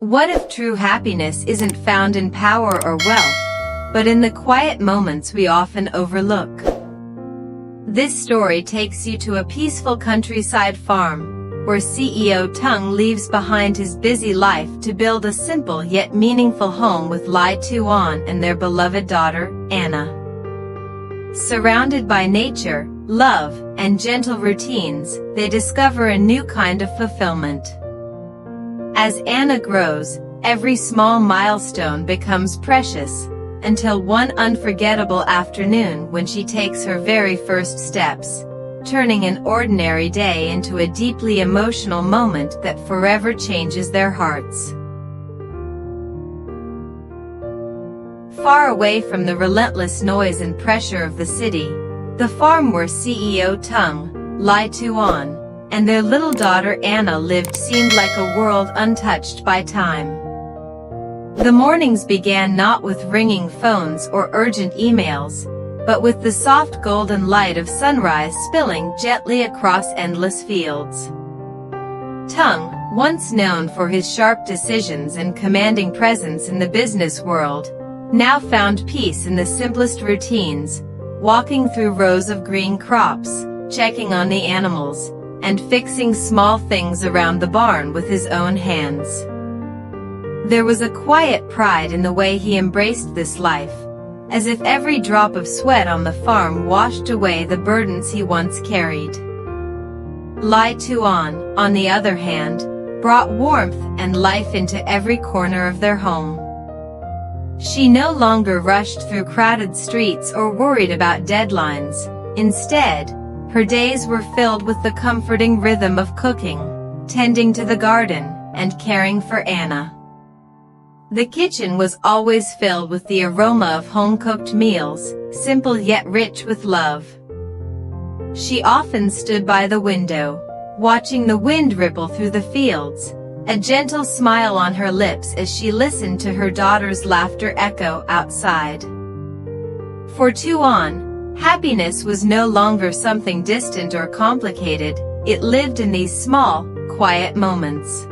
What if true happiness isn't found in power or wealth, but in the quiet moments we often overlook? This story takes you to a peaceful countryside farm, where CEO Tung leaves behind his busy life to build a simple yet meaningful home with Ly Tu Anh and their beloved daughter, Anna. Surrounded by nature, love, and gentle routines, they discover a new kind of fulfillment. As Anna grows, every small milestone becomes precious, until one unforgettable afternoon when she takes her very first steps, turning an ordinary day into a deeply emotional moment that forever changes their hearts. Far away from the relentless noise and pressure of the city, the farm where CEO Tung, Ly Tu Anh, and their little daughter Anna lived seemed like a world untouched by time. The mornings began not with ringing phones or urgent emails, but with the soft golden light of sunrise spilling gently across endless fields. Tung, once known for his sharp decisions and commanding presence in the business world, now found peace in the simplest routines, walking through rows of green crops, checking on the animals, and fixing small things around the barn with his own hands. There was a quiet pride in the way he embraced this life, as if every drop of sweat on the farm washed away the burdens he once carried. Ly Tu Anh, on the other hand, brought warmth and life into every corner of their home. She no longer rushed through crowded streets or worried about deadlines. Instead, her days were filled with the comforting rhythm of cooking, tending to the garden, and caring for Anna. The kitchen was always filled with the aroma of home-cooked meals, simple yet rich with love. She often stood by the window, watching the wind ripple through the fields, a gentle smile on her lips as she listened to her daughter's laughter echo outside. For Tu Anh, happiness was no longer something distant or complicated, it lived in these small, quiet moments.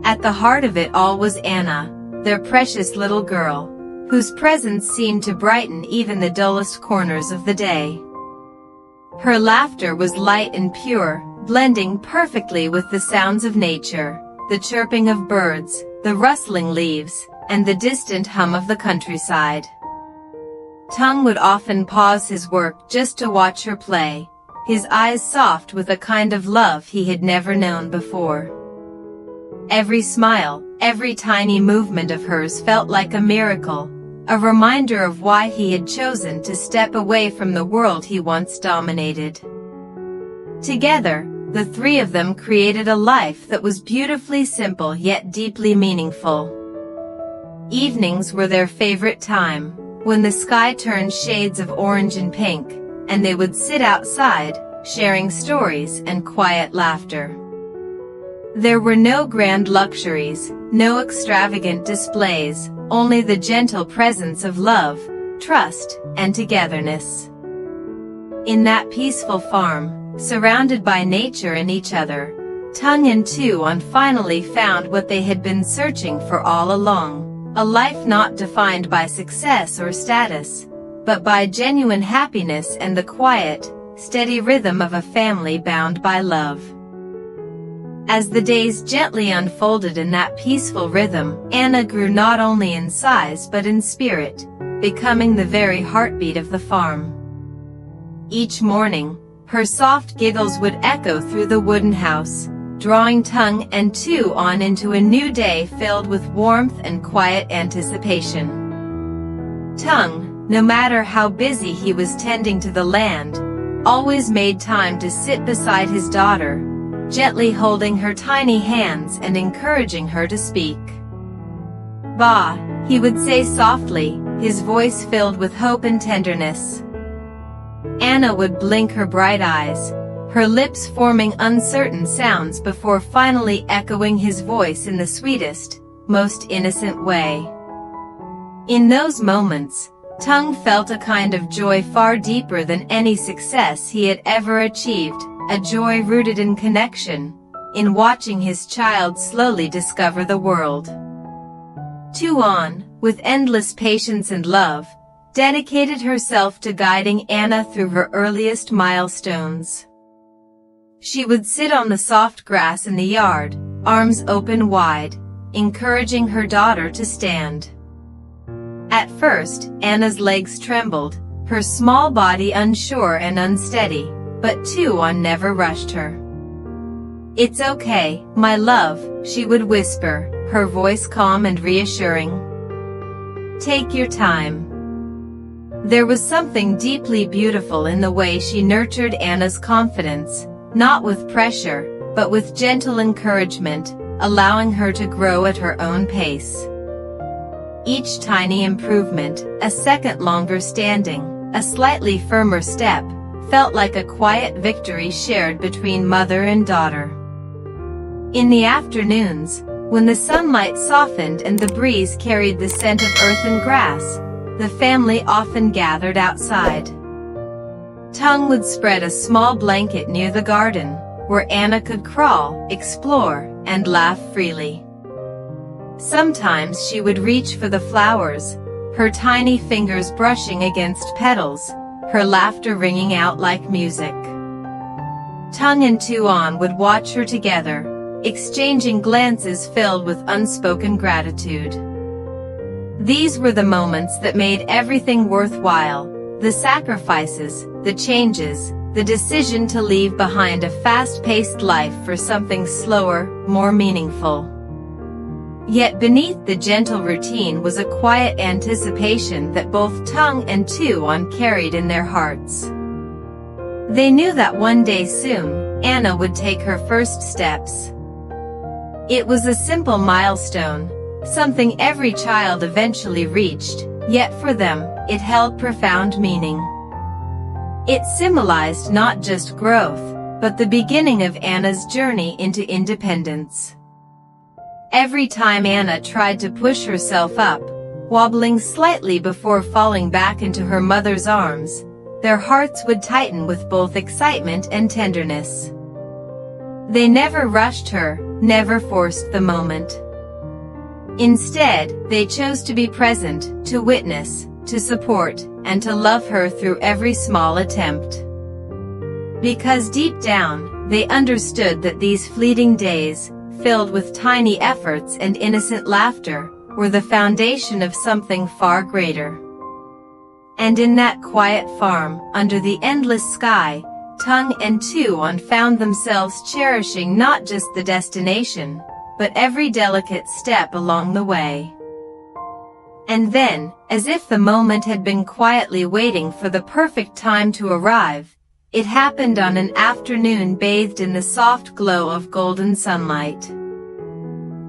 At the heart of it all was Anna, their precious little girl, whose presence seemed to brighten even the dullest corners of the day. Her laughter was light and pure, blending perfectly with the sounds of nature, the chirping of birds, the rustling leaves, and the distant hum of the countryside. Tung would often pause his work just to watch her play, his eyes soft with a kind of love he had never known before. Every smile, every tiny movement of hers felt like a miracle, a reminder of why he had chosen to step away from the world he once dominated. Together, the three of them created a life that was beautifully simple yet deeply meaningful. Evenings were their favorite time, when the sky turned shades of orange and pink, and they would sit outside, sharing stories and quiet laughter. There were no grand luxuries, no extravagant displays, only the gentle presence of love, trust, and togetherness. In that peaceful farm, surrounded by nature and each other, Tung and Tu Anh finally found what they had been searching for all along, a life not defined by success or status, but by genuine happiness and the quiet, steady rhythm of a family bound by love. As the days gently unfolded in that peaceful rhythm, Anna grew not only in size but in spirit, becoming the very heartbeat of the farm. Each morning, her soft giggles would echo through the wooden house, drawing Tung and Tu Anh into a new day filled with warmth and quiet anticipation. Tung, no matter how busy he was tending to the land, always made time to sit beside his daughter, gently holding her tiny hands and encouraging her to speak. "Ba," he would say softly, his voice filled with hope and tenderness. Anna would blink her bright eyes, her lips forming uncertain sounds before finally echoing his voice in the sweetest, most innocent way. In those moments, Tung felt a kind of joy far deeper than any success he had ever achieved, a joy rooted in connection, in watching his child slowly discover the world. Tu Anh, with endless patience and love, dedicated herself to guiding Anna through her earliest milestones. She would sit on the soft grass in the yard, arms open wide, encouraging her daughter to stand. At first, Anna's legs trembled, her small body unsure and unsteady, but Tu Anh never rushed her. "It's okay, my love," she would whisper, her voice calm and reassuring. "Take your time." There was something deeply beautiful in the way she nurtured Anna's confidence, not with pressure, but with gentle encouragement, allowing her to grow at her own pace. Each tiny improvement, a second longer standing, a slightly firmer step, felt like a quiet victory shared between mother and daughter. In the afternoons, when the sunlight softened and the breeze carried the scent of earth and grass, the family often gathered outside. Tung would spread a small blanket near the garden, where Anna could crawl, explore, and laugh freely. Sometimes she would reach for the flowers, her tiny fingers brushing against petals, her laughter ringing out like music. Tung and Tu Anh would watch her together, exchanging glances filled with unspoken gratitude. These were the moments that made everything worthwhile, the sacrifices, the changes, the decision to leave behind a fast-paced life for something slower, more meaningful. Yet beneath the gentle routine was a quiet anticipation that both Tung and Tu Anh carried in their hearts. They knew that one day soon, Anna would take her first steps. It was a simple milestone, something every child eventually reached, yet for them, it held profound meaning. It symbolized not just growth, but the beginning of Anna's journey into independence. Every time Anna tried to push herself up, wobbling slightly before falling back into her mother's arms, their hearts would tighten with both excitement and tenderness. They never rushed her, never forced the moment. Instead, they chose to be present, to witness, to support, and to love her through every small attempt. Because deep down, they understood that these fleeting days, filled with tiny efforts and innocent laughter, were the foundation of something far greater. And in that quiet farm, under the endless sky, Tung and Tu Anh found themselves cherishing not just the destination, but every delicate step along the way. And then, as if the moment had been quietly waiting for the perfect time to arrive, it happened on an afternoon bathed in the soft glow of golden sunlight.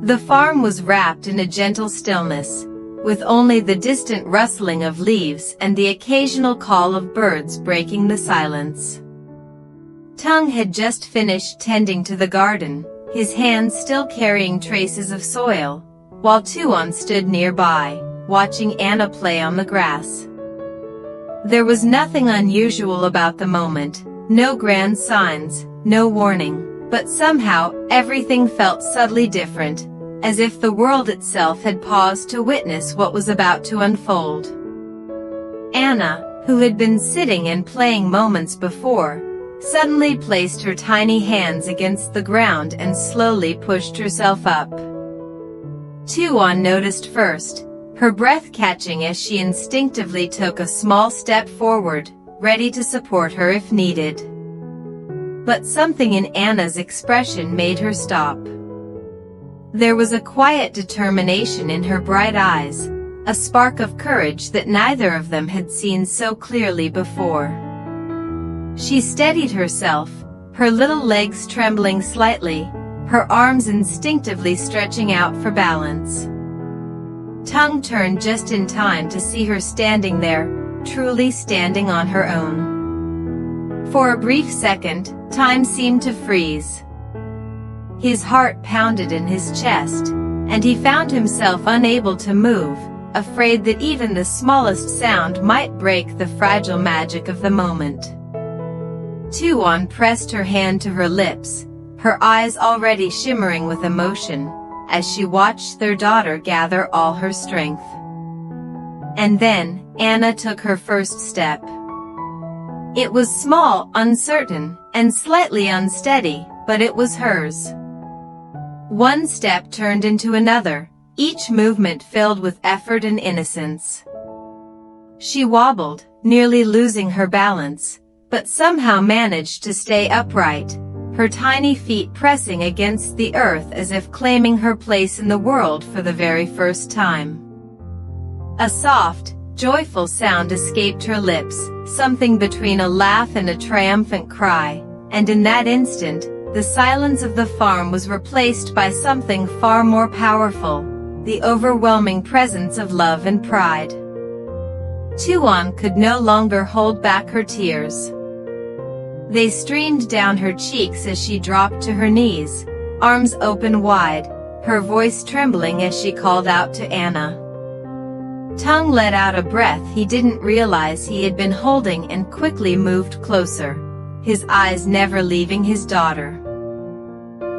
The farm was wrapped in a gentle stillness, with only the distant rustling of leaves and the occasional call of birds breaking the silence. Tung had just finished tending to the garden, his hands still carrying traces of soil, while Tu Anh stood nearby, watching Anna play on the grass. There was nothing unusual about the moment, no grand signs, no warning, but somehow, everything felt subtly different, as if the world itself had paused to witness what was about to unfold. Anna, who had been sitting and playing moments before, suddenly placed her tiny hands against the ground and slowly pushed herself up. Tu Anh noticed first, her breath catching as she instinctively took a small step forward, ready to support her if needed. But something in Anna's expression made her stop. There was a quiet determination in her bright eyes, a spark of courage that neither of them had seen so clearly before. She steadied herself, her little legs trembling slightly, her arms instinctively stretching out for balance. Tung turned just in time to see her standing there, truly standing on her own. For a brief second, time seemed to freeze. His heart pounded in his chest, and he found himself unable to move, afraid that even the smallest sound might break the fragile magic of the moment. Tu Anh pressed her hand to her lips, her eyes already shimmering with emotion, as she watched their daughter gather all her strength. And then, Anna took her first step. It was small, uncertain, and slightly unsteady, but it was hers. One step turned into another, each movement filled with effort and innocence. She wobbled, nearly losing her balance, but somehow managed to stay upright, her tiny feet pressing against the earth as if claiming her place in the world for the very first time. A soft, joyful sound escaped her lips, something between a laugh and a triumphant cry, and in that instant, the silence of the farm was replaced by something far more powerful, the overwhelming presence of love and pride. Tuan could no longer hold back her tears. They streamed down her cheeks as she dropped to her knees, arms open wide, her voice trembling as she called out to Anna. Tung let out a breath he didn't realize he had been holding and quickly moved closer, his eyes never leaving his daughter.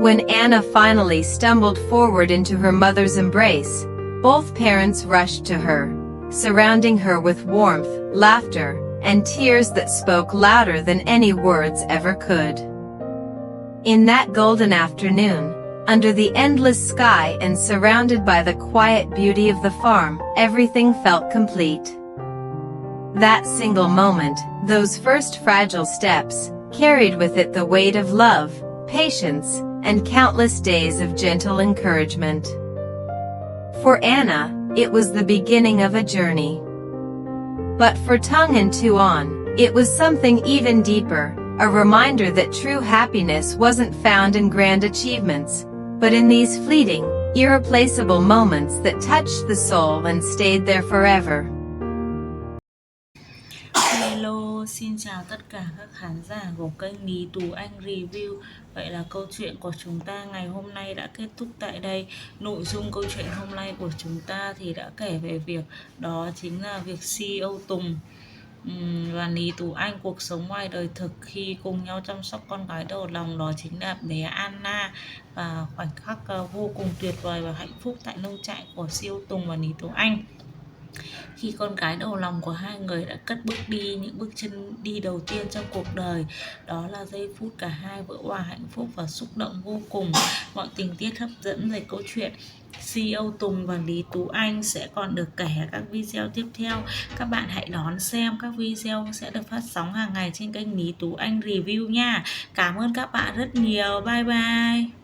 When Anna finally stumbled forward into her mother's embrace, both parents rushed to her, surrounding her with warmth, laughter, and tears that spoke louder than any words ever could. In that golden afternoon, under the endless sky and surrounded by the quiet beauty of the farm, everything felt complete. That single moment, those first fragile steps, carried with it the weight of love, patience, and countless days of gentle encouragement. For Anna, it was the beginning of a journey. But for Tung and Tuan, it was something even deeper, a reminder that true happiness wasn't found in grand achievements, but in these fleeting, irreplaceable moments that touched the soul and stayed there forever. Hello, xin chào tất cả các khán giả của kênh Ly Tu Anh Review. Vậy là câu chuyện của chúng ta ngày hôm nay đã kết thúc tại đây. Nội dung câu chuyện hôm nay của chúng ta thì đã kể về việc đó chính là việc CEO Tùng và Ly Tu Anh cuộc sống ngoài đời thực khi cùng nhau chăm sóc con gái đầu lòng, đó chính là bé Anna, và khoảnh khắc vô cùng tuyệt vời và hạnh phúc tại nông trại của CEO Tùng và Ly Tu Anh. Khi con gái đầu lòng của hai người đã cất bước đi những bước chân đi đầu tiên trong cuộc đời, đó là giây phút cả hai vỡ hòa hạnh phúc và xúc động vô cùng. Mọi tình tiết hấp dẫn về câu chuyện CEO Tùng và Ly Tu Anh sẽ còn được kể ở các video tiếp theo. Các bạn hãy đón xem, các video sẽ được phát sóng hàng ngày trên kênh Ly Tu Anh Review nha. Cảm ơn các bạn rất nhiều. Bye bye.